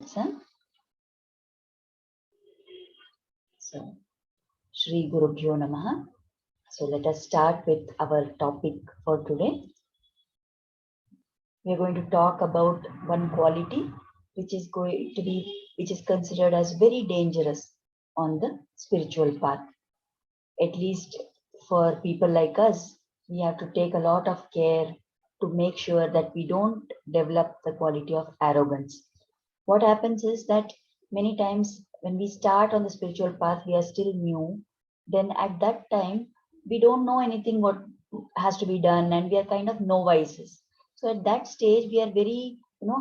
Son. So, Shri Guru Bhyo Namaha. So, let us start with our topic for today. We are going to talk about one quality which is considered as very dangerous on the spiritual path. At least for people like us, we have to take a lot of care to make sure that we don't develop the quality of arrogance. What happens is that many times when we start on the spiritual path, we are still new. Then at that time, we don't know anything what has to be done, and we are kind of novices. So at that stage, we are very,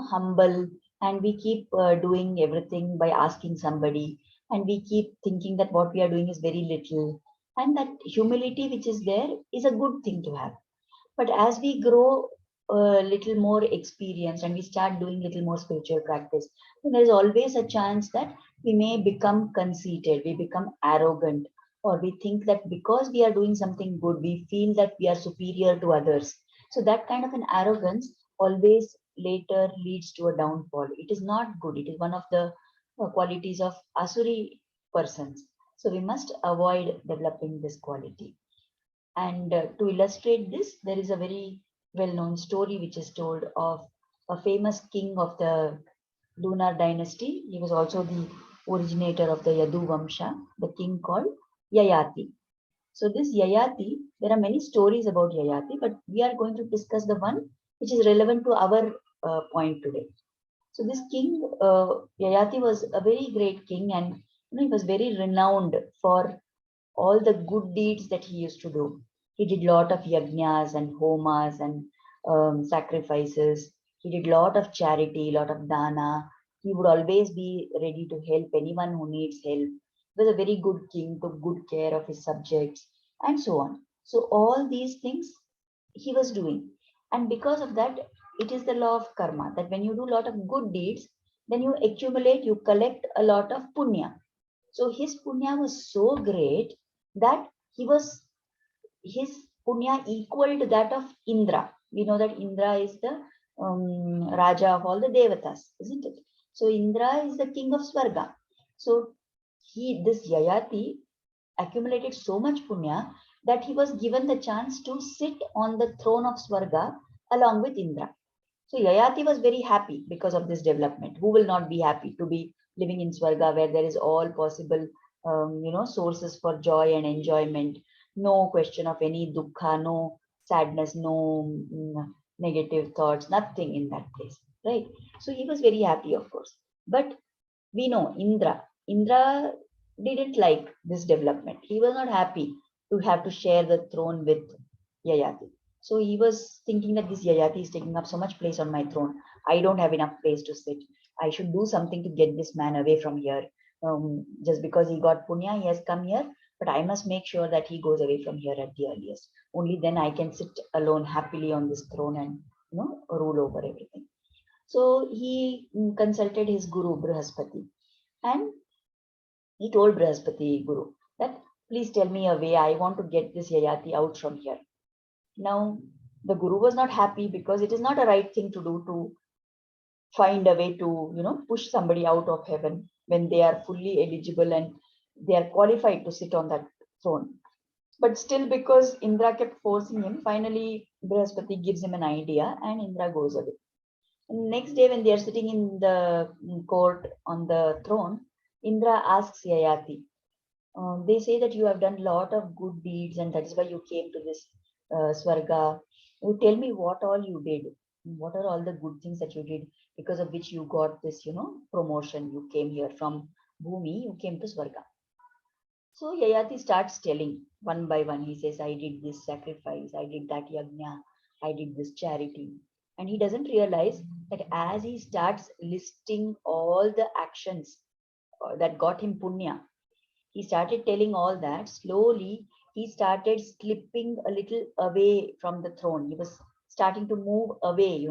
humble, and we keep doing everything by asking somebody, and we keep thinking that what we are doing is very little, and that humility which is there is a good thing to have. But as we grow a little more experience and we start doing little more spiritual practice, then there is always a chance that we may become conceited, we become arrogant, or we think that because we are doing something good, we feel that we are superior to others. So that kind of an arrogance always later leads to a downfall. It is not good. It is one of the qualities of asuri persons. So we must avoid developing this quality. And to illustrate this, there is a very well known story which is told of a famous king of the Lunar dynasty. He was also the originator of the Yadu Vamsha, the king called Yayati. So, this Yayati, there are many stories about Yayati, but we are going to discuss the one which is relevant to our point today. So, this king, Yayati, was a very great king, and he was very renowned for all the good deeds that he used to do. He did lot of yajnas and homas and sacrifices. He did lot of charity, lot of dana. He would always be ready to help anyone who needs help. He was a very good king, took good care of his subjects, and so on. So all these things he was doing. And because of that, it is the law of karma that when you do a lot of good deeds, then you accumulate, you collect a lot of punya. So his punya was so great that his punya equaled that of Indra. We know that Indra is the Raja of all the Devatas, isn't it? So Indra is the king of Swarga. So this Yayati accumulated so much punya that he was given the chance to sit on the throne of Swarga along with Indra. So Yayati was very happy because of this development. Who will not be happy to be living in Swarga where there is all possible, sources for joy and enjoyment? No question of any dukkha, no sadness, no negative thoughts, nothing in that place, right? So he was very happy, of course. But we know Indra didn't like this development. He was not happy to have to share the throne with Yayati. So he was thinking that this Yayati is taking up so much place on my throne. I don't have enough place to sit. I should do something to get this man away from here. Just because he got punya, he has come here, but I must make sure that he goes away from here at the earliest. Only then I can sit alone happily on this throne and rule over everything. So he consulted his guru Brihaspati, and he told Brihaspati Guru that please tell me a way. I want to get this Yayati out from here. Now, the Guru was not happy because it is not a right thing to do to find a way to, push somebody out of heaven when they are fully eligible and they are qualified to sit on that throne. But still, because Indra kept forcing him, finally Brihaspati gives him an idea and Indra goes away. And next day, when they are sitting in the court on the throne, Indra asks Yayati, they say that you have done a lot of good deeds and that is why you came to this Swarga. You tell me what all you did. What are all the good things that you did because of which you got this, promotion? You came here from Bhumi, you came to Swarga. So Yayati starts telling one by one. He says, I did this sacrifice, I did that yajna, I did this charity. And he doesn't realize that as he starts listing all the actions that got him punya, he started telling all that. Slowly, he started slipping a little away from the throne. He was starting to move away,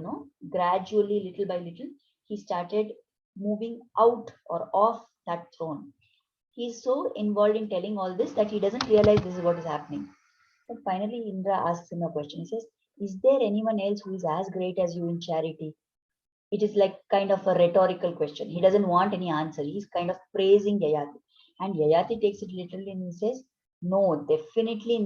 gradually, little by little. He started moving out or off that throne. He's so involved in telling all this that he doesn't realize this is what is happening. But finally, Indra asks him a question. He says, is there anyone else who is as great as you in charity? It is like kind of a rhetorical question. He doesn't want any answer. He's kind of praising Yayati. And Yayati takes it literally and he says, no, definitely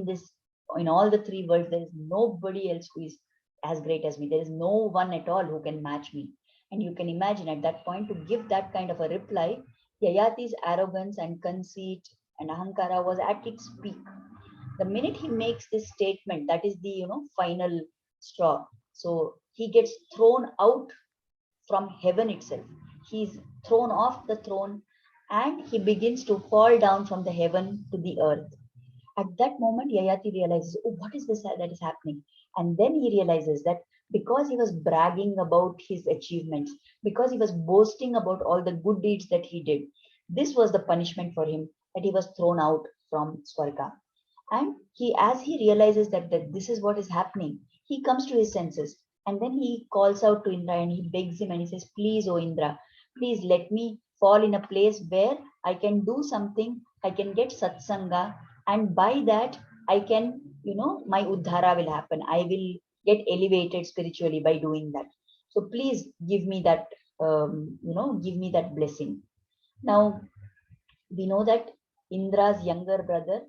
in all the three worlds, there is nobody else who is as great as me. There is no one at all who can match me. And you can imagine at that point to give that kind of a reply, Yayati's arrogance and conceit and ahankara was at its peak. The minute he makes this statement, that is the final straw. So he gets thrown out from heaven itself. He's thrown off the throne and he begins to fall down from the heaven to the earth. At that moment, Yayati realizes, oh, what is this that is happening? And then he realizes that because he was bragging about his achievements, because he was boasting about all the good deeds that he did, this was the punishment for him, that he was thrown out from Swarga. And as he realizes that this is what is happening, he comes to his senses. And then he calls out to Indra and he begs him and he says, please, oh Indra, please let me fall in a place where I can do something, I can get satsanga, and by that I can, my uddhara will happen. I will get elevated spiritually by doing that. So please give me that, give me that blessing. Now, we know that Indra's younger brother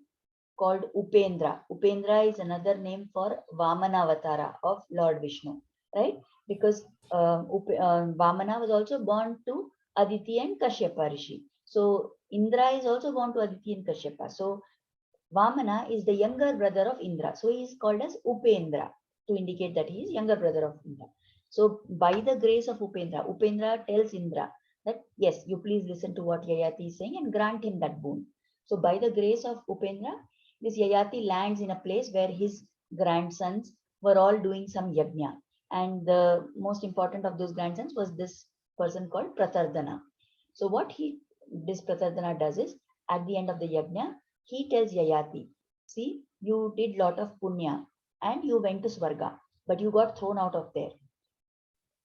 called Upendra. Upendra is another name for Vamana Avatara of Lord Vishnu, right? Because Vamana was also born to Aditi and Kashyapa Rishi. So Indra is also born to Aditi and Kashyapa. So Vamana is the younger brother of Indra. So he is called as Upendra to indicate that he is younger brother of Indra. So by the grace of Upendra, Upendra tells Indra that, yes, you please listen to what Yayati is saying and grant him that boon. So by the grace of Upendra, this Yayati lands in a place where his grandsons were all doing some yajna. And the most important of those grandsons was this person called Pratardana. So what this Pratardana does is, at the end of the yajna, he tells Yayati, see, you did lot of punya and you went to Swarga, but you got thrown out of there.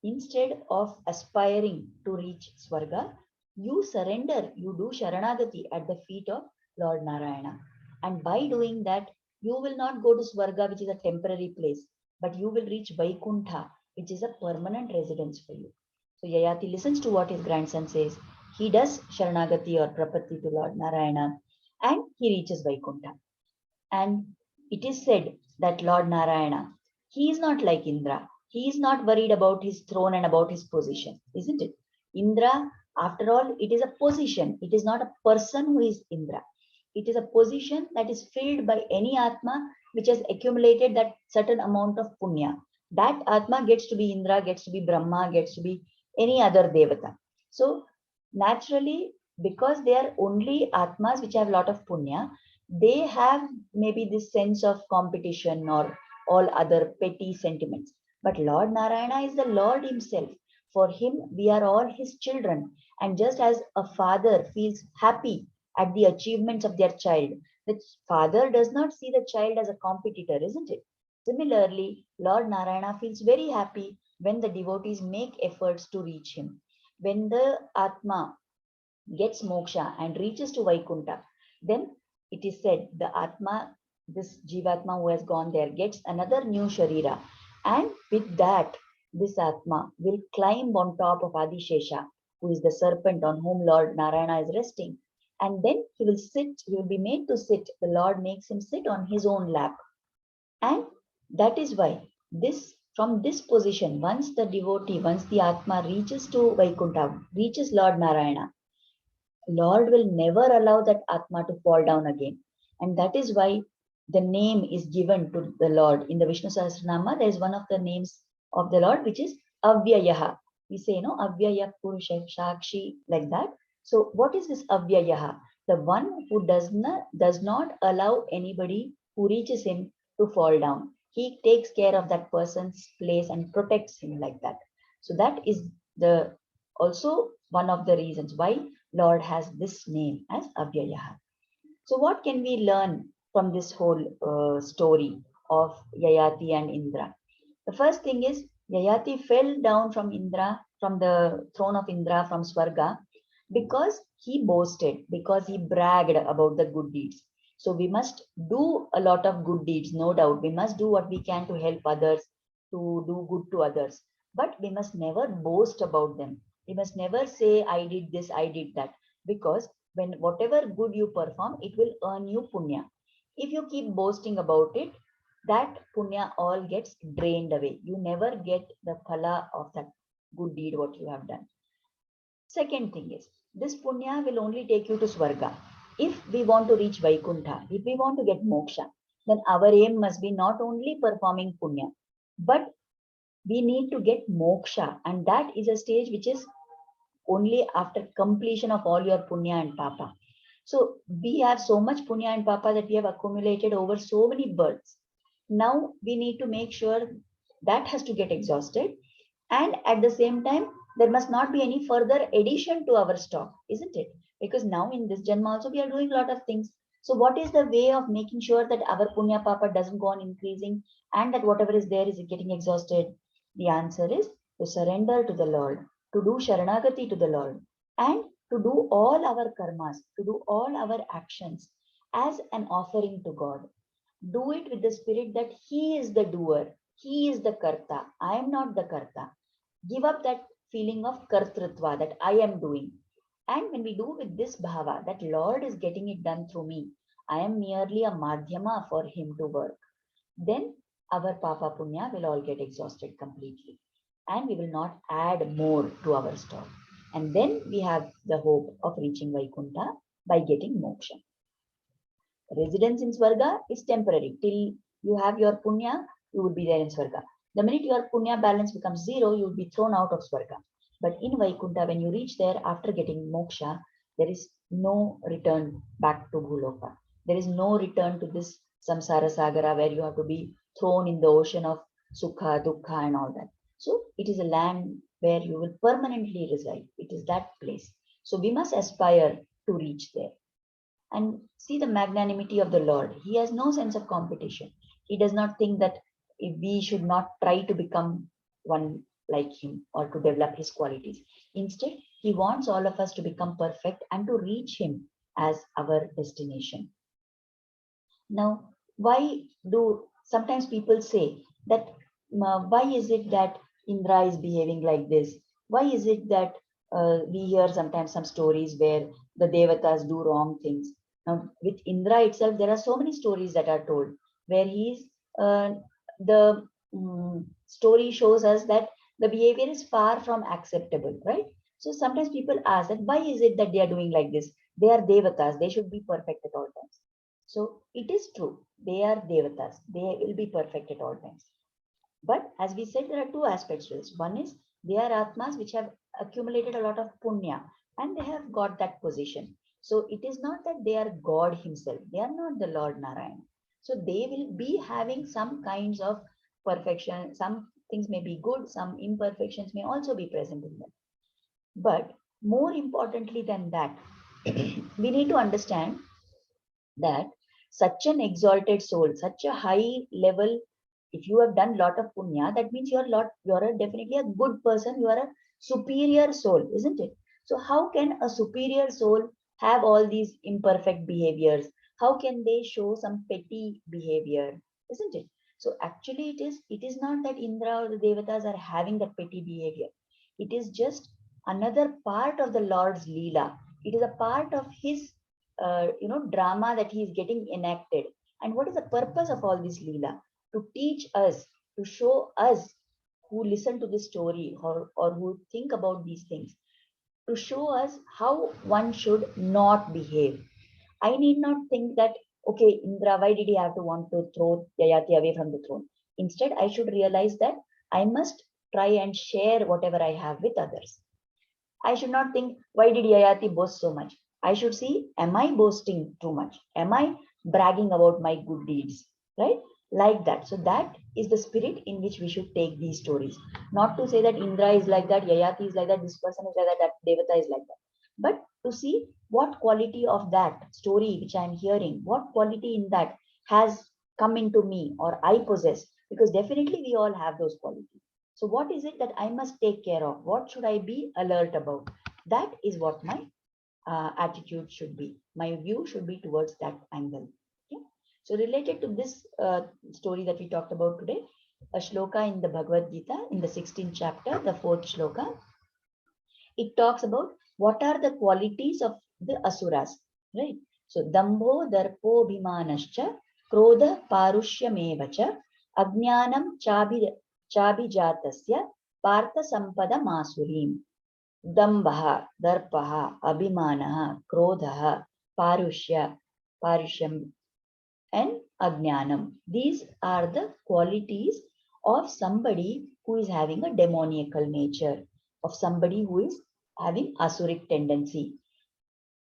Instead of aspiring to reach Swarga, you surrender, you do Sharanagati at the feet of Lord Narayana. And by doing that, you will not go to Swarga, which is a temporary place, but you will reach Vaikuntha, which is a permanent residence for you. So Yayati listens to what his grandson says. He does Sharanagati or Prapatti to Lord Narayana, and he reaches Vaikuntha. And it is said that Lord Narayana, he is not like Indra. He is not worried about his throne and about his position, isn't it? Indra, after all, it is a position. It is not a person who is Indra. It is a position that is filled by any Atma which has accumulated that certain amount of punya. That Atma gets to be Indra, gets to be Brahma, gets to be any other Devata. So naturally, because they are only Atmas which have a lot of punya, they have maybe this sense of competition or all other petty sentiments. But Lord Narayana is the Lord himself. For him, we are all his children. And just as a father feels happy at the achievements of their child, the father does not see the child as a competitor, isn't it? Similarly, Lord Narayana feels very happy when the devotees make efforts to reach him. When the Atma gets moksha and reaches to Vaikuntha, then it is said the Atma, this Jivatma who has gone there, gets another new Sharira. And with that, this Atma will climb on top of Adishesha, who is the serpent on whom Lord Narayana is resting. And then he will be made to sit. The Lord makes him sit on his own lap. And that is why from this position, once the Atma reaches to Vaikuntha, reaches Lord Narayana, Lord will never allow that Atma to fall down again. And that is why the name is given to the Lord. In the Vishnu Sahasranama, there is one of the names of the Lord, which is Avyayaha. We say, Avyaya Purusha Shakshi, like that. So what is this Avyayaha? The one who does not allow anybody who reaches him to fall down. He takes care of that person's place and protects him like that. So that is also one of the reasons why Lord has this name as Avyayaha. So what can we learn from this whole story of Yayati and Indra? The first thing is Yayati fell down from the throne of Indra, from Swarga, because he boasted, because he bragged about the good deeds. So we must do a lot of good deeds, no doubt. We must do what we can to help others, to do good to others. But we must never boast about them. We must never say, I did this, I did that, because when whatever good you perform, it will earn you punya. If you keep boasting about it, that punya all gets drained away. You never get the phala of that good deed, what you have done. Second thing is, this punya will only take you to Swarga. If we want to reach Vaikuntha, if we want to get moksha, then our aim must be not only performing punya, but we need to get moksha. And that is a stage which is only after completion of all your punya and papa. So we have so much punya and papa that we have accumulated over so many births. Now we need to make sure that has to get exhausted. And at the same time, there must not be any further addition to our stock, isn't it? Because now in this Janma also we are doing a lot of things. So what is the way of making sure that our punya papa doesn't go on increasing and that whatever is there is getting exhausted? The answer is to surrender to the Lord, to do Sharanagati to the Lord, and to do all our karmas, to do all our actions as an offering to God. Do it with the spirit that He is the doer, He is the Karta, I am not the Karta. Give up that feeling of Kartrutva, that I am doing. And when we do with this bhava, that Lord is getting it done through me, I am merely a madhyama for Him to work, then our papa punya will all get exhausted completely. And we will not add more to our stock. And then we have the hope of reaching Vaikuntha by getting moksha. Residence in Swarga is temporary. Till you have your punya, you will be there in Swarga. The minute your punya balance becomes zero, you will be thrown out of Swarga. But in Vaikuntha, when you reach there after getting moksha, there is no return back to Bhuloka. There is no return to this samsara sagara where you have to be thrown in the ocean of sukha, dukkha, and all that. So it is a land where you will permanently reside. It is that place. So we must aspire to reach there. And see the magnanimity of the Lord. He has no sense of competition. He does not think that we should not try to become one like Him or to develop His qualities. Instead, He wants all of us to become perfect and to reach Him as our destination. Now, why do sometimes people say that why is it that Indra is behaving like this? Why is it that we hear sometimes some stories where the Devatas do wrong things? Now, with Indra itself, there are so many stories that are told where the story shows us that the behavior is far from acceptable, right? So sometimes people ask that why is it that they are doing like this? They are Devatas, they should be perfect at all times. So it is true, they are Devatas, they will be perfect at all times. But as we said, there are two aspects to this. One is they are Atmas which have accumulated a lot of punya and they have got that position. So it is not that they are God Himself, they are not the Lord Narayan. So they will be having some kinds of perfection, some things may be good, some imperfections may also be present in them. But more importantly than that, we need to understand that such an exalted soul, such a high level, if you have done lot of punya, that means you're definitely a good person, you are a superior soul, isn't it? So how can a superior soul have all these imperfect behaviors? How can they show some petty behavior, isn't it? So actually it is not that Indra or the Devatas are having that petty behavior. It is just another part of the Lord's Leela. It is a part of His drama that He is getting enacted. And what is the purpose of all this Leela? To teach us, to show us who listen to this story or who think about these things, to show us how one should not behave. I need not think that, okay, Indra, why did he have to want to throw Yayati away from the throne? Instead, I should realize that I must try and share whatever I have with others. I should not think, why did Yayati boast so much? I should see, am I boasting too much? Am I bragging about my good deeds? Right? Like that. So that is the spirit in which we should take these stories. Not to say that Indra is like that, Yayati is like that, this person is like that Devata is like that. But to see what quality of that story which I am hearing, what quality in that has come into me or I possess, because definitely we all have those qualities. So what is it that I must take care of? What should I be alert about? That is what my attitude should be. My view should be towards that angle. Okay? So related to this story that we talked about today, a shloka in the Bhagavad Gita in the 16th chapter, the 4th shloka. It talks about what are the qualities of the asuras, right? So, Dambho Darpo Bhimanascha, Krodha Parushymevacha, Ajnanam Chabijatasya, Partha Sampada Masurim. Dambha, Darpaha, Abhimanaha, Krodha, Parushyam, and Ajnanam. These are the qualities of somebody who is having a demoniacal nature, of somebody who is having asuric tendency.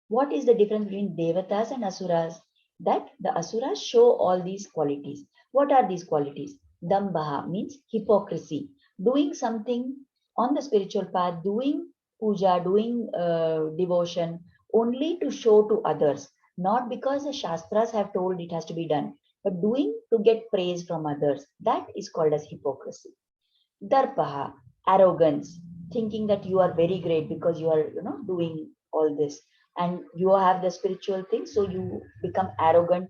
What is the difference between devatas and asuras? That the asuras show all these qualities. What are these qualities? Dambaha means hypocrisy, doing something on the spiritual path, doing puja, doing devotion only to show to others, not because the shastras have told it has to be done, but doing to get praise from others. That is called as hypocrisy. Darpaha, arrogance, thinking that you are very great because you are, doing all this, and you have the spiritual thing, so you become arrogant,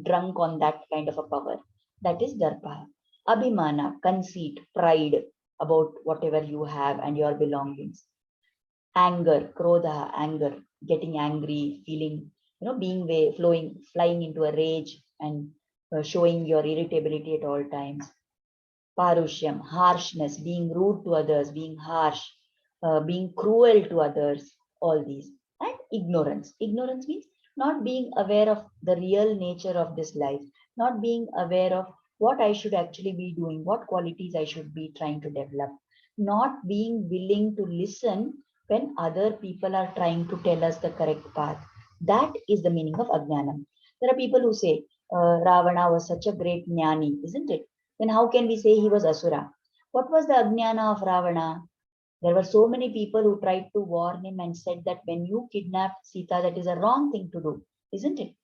drunk on that kind of a power. That is Darpaha. Abhimana, conceit, pride about whatever you have and your belongings. Anger, Krodha, anger, getting angry, feeling, being flying into a rage and showing your irritability at all times. Parushyam, harshness, being rude to others, being harsh, being cruel to others, all these. And ignorance. Ignorance means not being aware of the real nature of this life, not being aware of what I should actually be doing, what qualities I should be trying to develop, not being willing to listen when other people are trying to tell us the correct path. That is the meaning of Ajnanam. There are people who say, Ravana was such a great jnani, isn't it? Then how can we say he was Asura? What was the Ajnana of Ravana? There were so many people who tried to warn him and said that when you kidnapped Sita, that is a wrong thing to do, isn't it?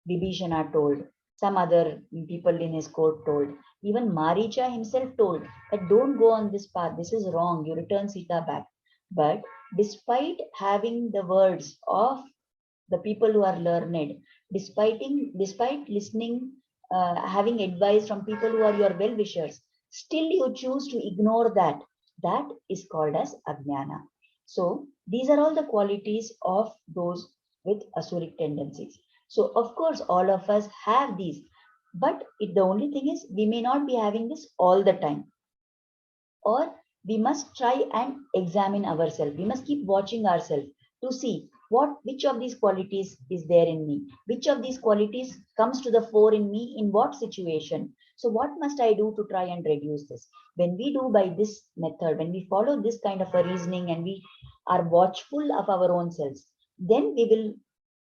Vibhishana told, some other people in his court told, even Maricha himself told that don't go on this path, this is wrong, you return Sita back. But despite having the words of the people who are learned, despite listening, having advice from people who are your well-wishers, still you choose to ignore that. That is called as Ajnana. So these are all the qualities of those with Asuric tendencies. So of course, all of us have these, but the only thing is we may not be having this all the time, or we must try and examine ourselves. We must keep watching ourselves to see which of these qualities is there in me, which of these qualities comes to the fore in me in what situation. So what must I do to try and reduce this? When we do by this method, when we follow this kind of a reasoning and we are watchful of our own selves, then we will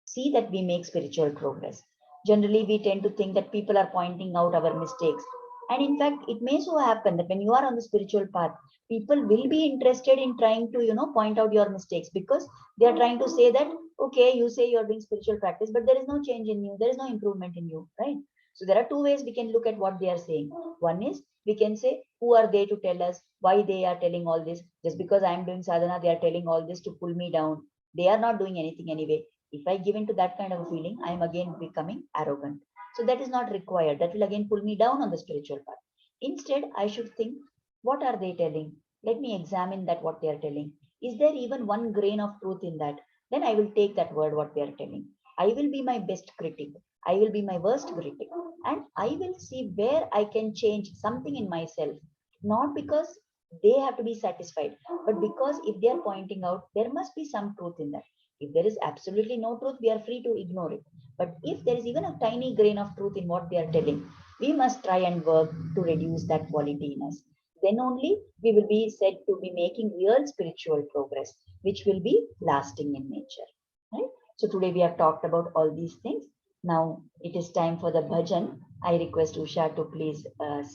see that we make spiritual progress. Generally, we tend to think that people are pointing out our mistakes. And in fact, it may so happen that when you are on the spiritual path, people will be interested in trying to, point out your mistakes, because they are trying to say that, okay, you say you're doing spiritual practice, but there is no change in you, there is no improvement in you, right? So there are two ways we can look at what they are saying. One is we can say, who are they to tell us why they are telling all this? Just because I am doing sadhana, they are telling all this to pull me down. They are not doing anything anyway. If I give into that kind of a feeling, I am again becoming arrogant. So that is not required. That will again pull me down on the spiritual path. Instead, I should think, what are they telling? Let me examine that what they are telling. Is there even one grain of truth in that? Then I will take that word, what they are telling. I will be my best critic. I will be my worst critic. And I will see where I can change something in myself. Not because they have to be satisfied, but because if they are pointing out, there must be some truth in that. If there is absolutely no truth, we are free to ignore it. But if there is even a tiny grain of truth in what they are telling, we must try and work to reduce that quality in us. Then only we will be said to be making real spiritual progress, which will be lasting in nature. Right? So today we have talked about all these things. Now it is time for the bhajan. I request Usha to please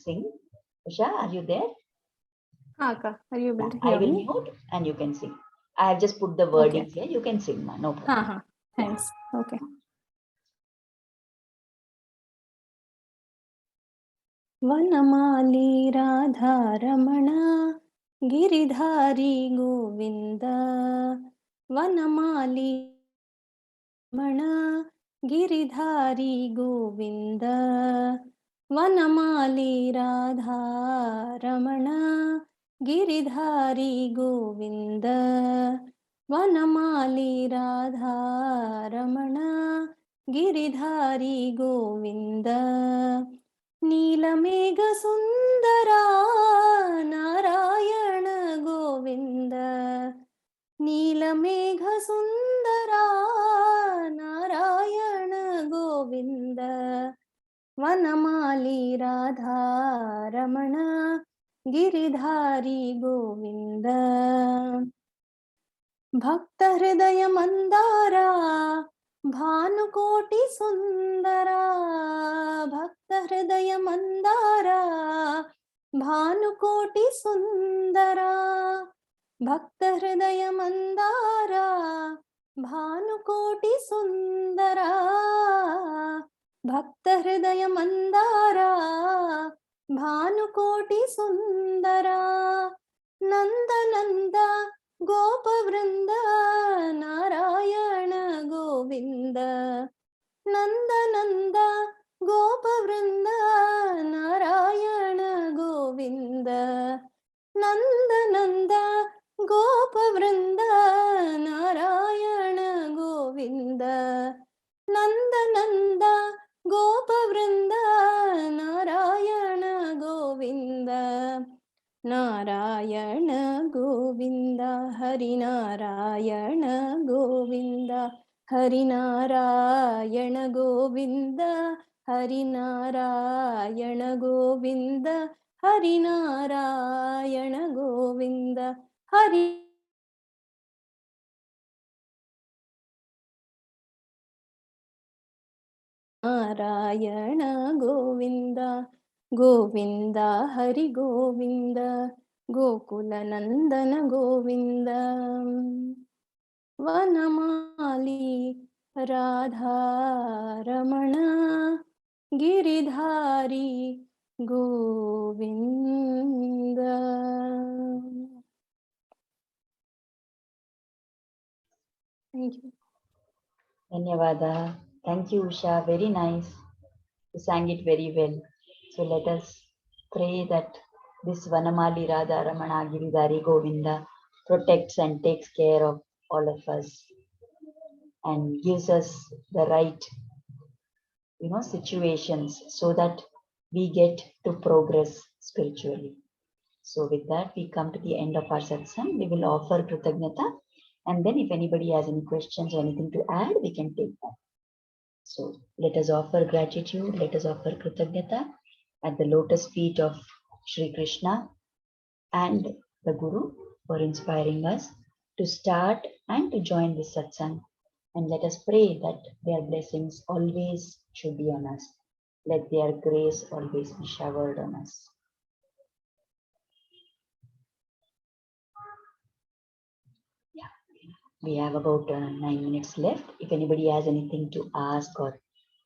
sing. Usha, are you there? Akka, are you able to I hear will me? mute and you can sing. I have just put the Okay. wordings here. You can sing, ma. No problem. Thanks. Okay. वनमाली राधारमण गिरिधारी गोविन्द वनमाली रमण गिरिधारी गोविन्द वनमाली राधा रमण गिरिधारी गोविंद वनमाली राधा रमण गिरिधारी गोविंद नीलमेघ सुंदरा नारायण गोविंद नीलमेघ सुंदरा नारायण गोविंद वनमाली राधा रमण गिरिधारी गोविंद भक्त हृदय मंदारा भानुकोटि सुंदरा भक्त हृदय मंदारा भानुकोटि सुंदरा भक्त हृदय मंदारा भानुकोटि सुंदरा भक्त हृदय मंदारा भानुकोटि सुंदरा नंद नंद गोप वृंद नारायण गोविंद नंद नंद गोप वृंद नारायण गोविंद नंद नंद गोप वृंद नारायण गोविंद नंद नंद गोप वृंद नारायण गोविंद नारायण गोविंद हरि नारायण गोविंद हरि नारायण गोविंद हरि नारायण गोविंद हरि नारायण गोविंद हरि नारायण गोविंद गोविंद हरि गोविंद गोकुल नंदन गोविंद वनमाली Radha Raman Giridhari Govind. Thank you. Dhanyavada. Thank you, Usha. Very nice. You sang it very well. So let us pray that this Vanamali Radha Ramana Giridhari Govinda protects and takes care of all of us and gives us the right, situations so that we get to progress spiritually. So with that, we come to the end of our satsang. We will offer Kritagnyata, and then if anybody has any questions or anything to add, we can take that. So let us offer gratitude, let us offer Kritagnyata at the lotus feet of Sri Krishna and the Guru for inspiring us to start and to join this satsang. And let us pray that their blessings always should be on us. Let their grace always be showered on us. Yeah, we have about 9 minutes left. If anybody has anything to ask or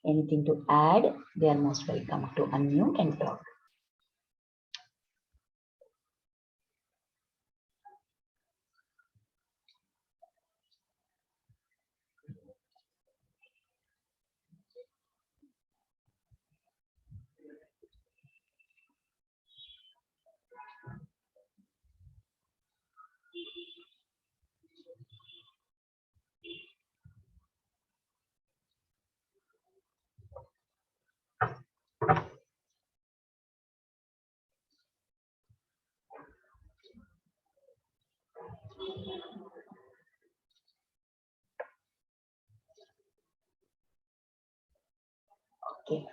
anything to add, they are most welcome to unmute and talk. Okay,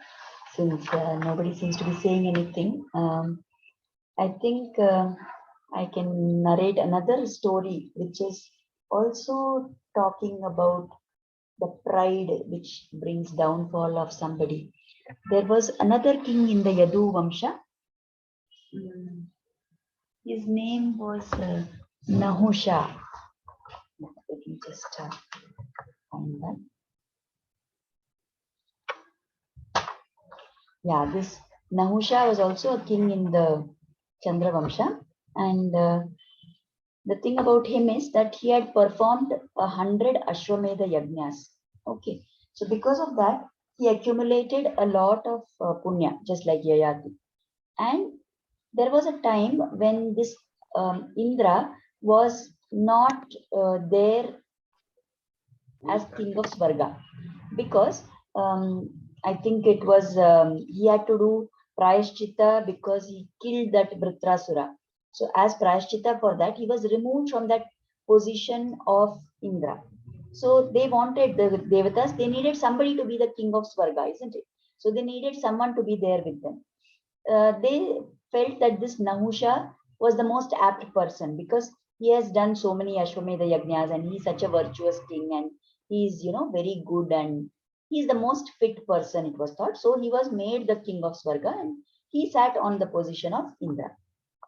since nobody seems to be saying anything, I think I can narrate another story which is also talking about the pride which brings downfall of somebody. There was another king in the Yadu Vamsha. His name was Nahusha. Let me just find that. Yeah, this Nahusha was also a king in the Chandra Vamsha, and the thing about him is that he had performed 100 Ashwamedha Yajnas. Okay, so because of that, he accumulated a lot of punya, just like Yayati. And there was a time when this Indra was not there as king of Svarga, because I think it was he had to do Prayashchitta because he killed that Vritrasura. So as Prayashchitta for that, he was removed from that position of Indra. So they wanted the Devatas, they needed somebody to be the king of Svarga, isn't it? So they needed someone to be there with them. They felt that this Nahusha was the most apt person because he has done so many Ashwamedha Yajnas and he's such a virtuous king and he's, very good and he's the most fit person, it was thought. So he was made the king of Swarga and he sat on the position of Indra.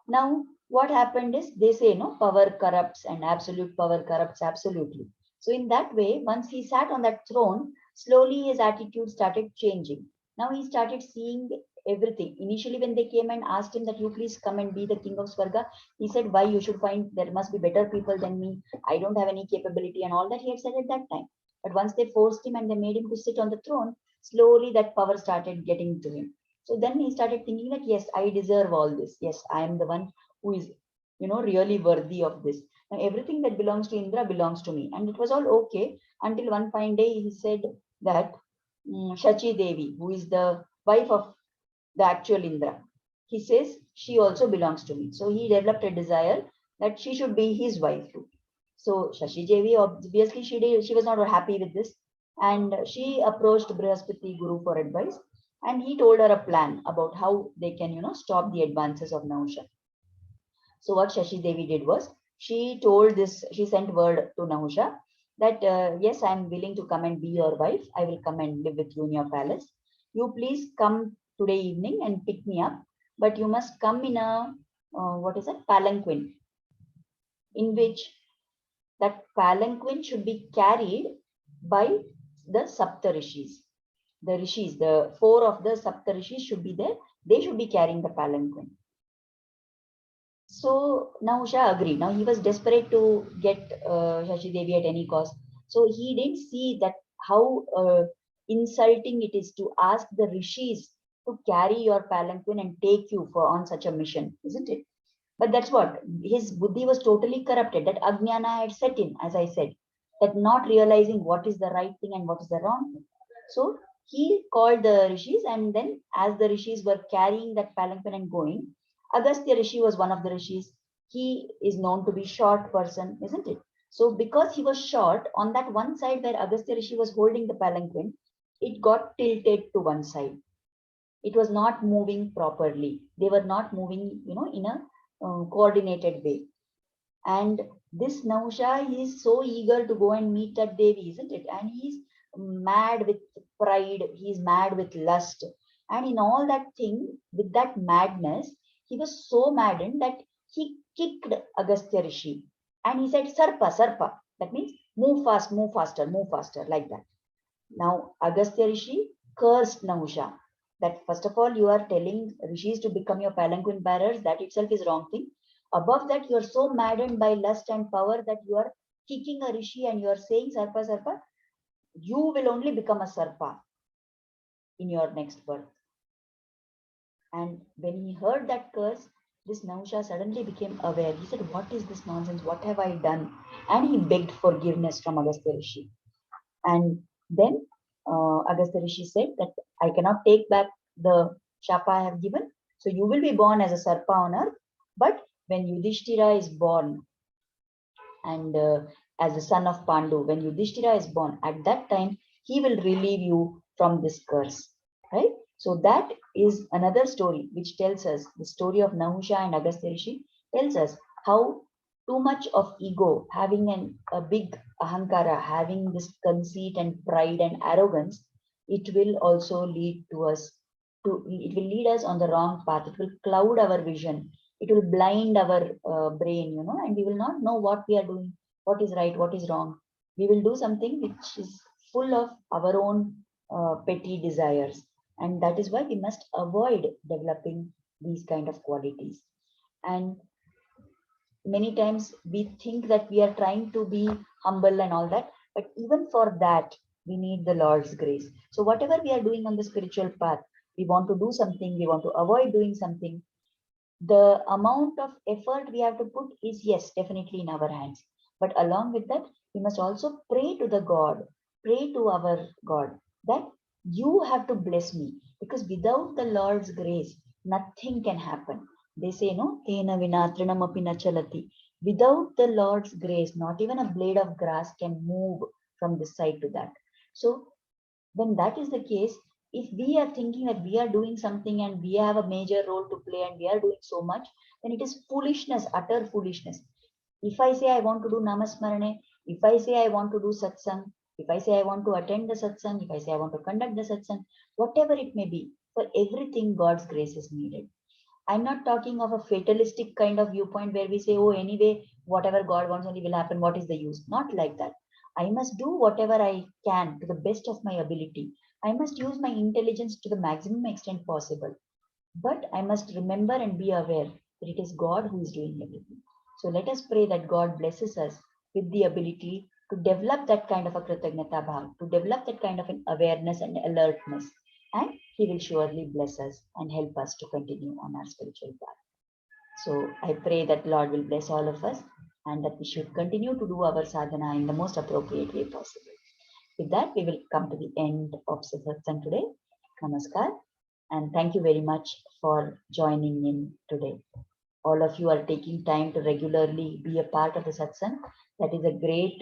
Now, what happened is they say, power corrupts and absolute power corrupts absolutely. So, in that way, once he sat on that throne, slowly his attitude started changing. Now he started seeing everything. Initially, when they came and asked him that you please come and be the king of Swarga, he said, why you should find there must be better people than me. I don't have any capability and all that he had said at that time. But once they forced him and they made him to sit on the throne, slowly that power started getting to him. So then he started thinking that, yes, I deserve all this. Yes, I am the one who is, really worthy of this. Now, everything that belongs to Indra belongs to me. And it was all okay until one fine day he said that Shachi Devi, who is the wife of the actual Indra, he says she also belongs to me. So he developed a desire that she should be his wife too. So Shashi Devi, obviously she was not happy with this, and she approached Brihaspati Guru for advice, and he told her a plan about how they can stop the advances of Nahusha. So what Shashi Devi did was she sent word to Nahusha that yes, I am willing to come and be your wife. I will come and live with you in your palace. You please come today evening and pick me up, but you must come in a what is it, palanquin, in which that palanquin should be carried by the Saptarishis. The rishis, the four of the Saptarishis should be there. They should be carrying the palanquin. So now Usha agreed. Now he was desperate to get Shashi Devi at any cost. So he didn't see that how insulting it is to ask the rishis to carry your palanquin and take you for on such a mission, isn't it? But that's what his buddhi was totally corrupted. That Ajnana had set in, as I said, that not realizing what is the right thing and what is the wrong thing. So he called the rishis, and then as the rishis were carrying that palanquin and going, Agastya Rishi was one of the rishis. He is known to be short person, isn't it? So because he was short, on that one side where Agastya Rishi was holding the palanquin, it got tilted to one side. It was not moving properly. They were not moving, in a coordinated way. And this Nausha, he is so eager to go and meet that Devi, isn't it? And he's mad with pride, he's mad with lust. And in all that thing, with that madness, he was so maddened that he kicked Agastya Rishi. And he said, Sarpa, Sarpa. That means move faster, like that. Now, Agastya Rishi cursed Nahusha that first of all, you are telling rishis to become your palanquin bearers. That itself is wrong thing. Above that, you are so maddened by lust and power that you are kicking a rishi and you are saying, Sarpa, Sarpa, you will only become a Sarpa in your next birth. And when he heard that curse, this Nahusha suddenly became aware. He said, what is this nonsense? What have I done? And he begged forgiveness from Agastya Rishi. And then Agastya Rishi said that I cannot take back the shapa I have given. So you will be born as a Sarpa on earth. But when Yudhishthira is born, and as the son of Pandu, when Yudhishthira is born, at that time, he will relieve you from this curse. Right? So that is another story which tells us the story of Nahusha and Agastya Rishi tells us how too much of ego, having a big ahankara, having this conceit and pride and arrogance, it will also lead to us it will lead us on the wrong path. It will cloud our vision. It will blind our brain, and we will not know what we are doing, what is right, what is wrong. We will do something which is full of our own petty desires. And that is why we must avoid developing these kind of qualities. And many times we think that we are trying to be humble and all that, but even for that We need the Lord's grace. So whatever we are doing on the spiritual path, we want to do something, we want to avoid doing something, the amount of effort we have to put is, yes, definitely in our hands. But along with that, we must also pray to the God, pray to our God that you have to bless me, because without the Lord's grace, nothing can happen. They say, no, tena vina trinamapi na chalati. Without the Lord's grace, not even a blade of grass can move from this side to that. So when that is the case, if we are thinking that we are doing something and we have a major role to play and we are doing so much, then it is foolishness, utter foolishness. If I say I want to do namasmarane, if I say I want to do satsang, if I say I want to attend the satsang, if I say I want to conduct the satsang, whatever it may be, for everything God's grace is needed. I'm not talking of a fatalistic kind of viewpoint where we say, oh, anyway, whatever God wants only will happen. What is the use? Not like that. I must do whatever I can to the best of my ability. I must use my intelligence to the maximum extent possible. But I must remember and be aware that it is God who is doing everything. So let us pray that God blesses us with the ability to develop that kind of a kritagnata bhav, to develop that kind of an awareness and alertness. And He will surely bless us and help us to continue on our spiritual path. So I pray that Lord will bless all of us and that we should continue to do our sadhana in the most appropriate way possible. With that, we will come to the end of satsang today. Namaskar, and thank you very much for joining in today. All of you are taking time to regularly be a part of the satsang. That is a great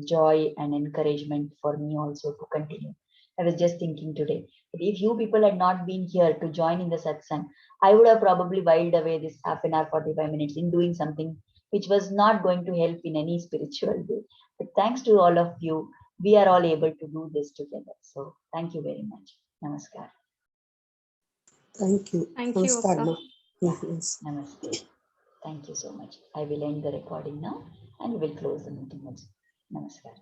joy and encouragement for me also to continue. I was just thinking today that if you people had not been here to join in the satsang, I would have probably whiled away this half an hour, 45 minutes in doing something which was not going to help in any spiritual way. But thanks to all of you, we are all able to do this together. So thank you very much. Namaskar. Thank you. Thank you, Namaskar, Akka. Ma. Yeah, Yes. namaste. Thank you so much. I will end the recording now and we will close the meeting also. Namaskar.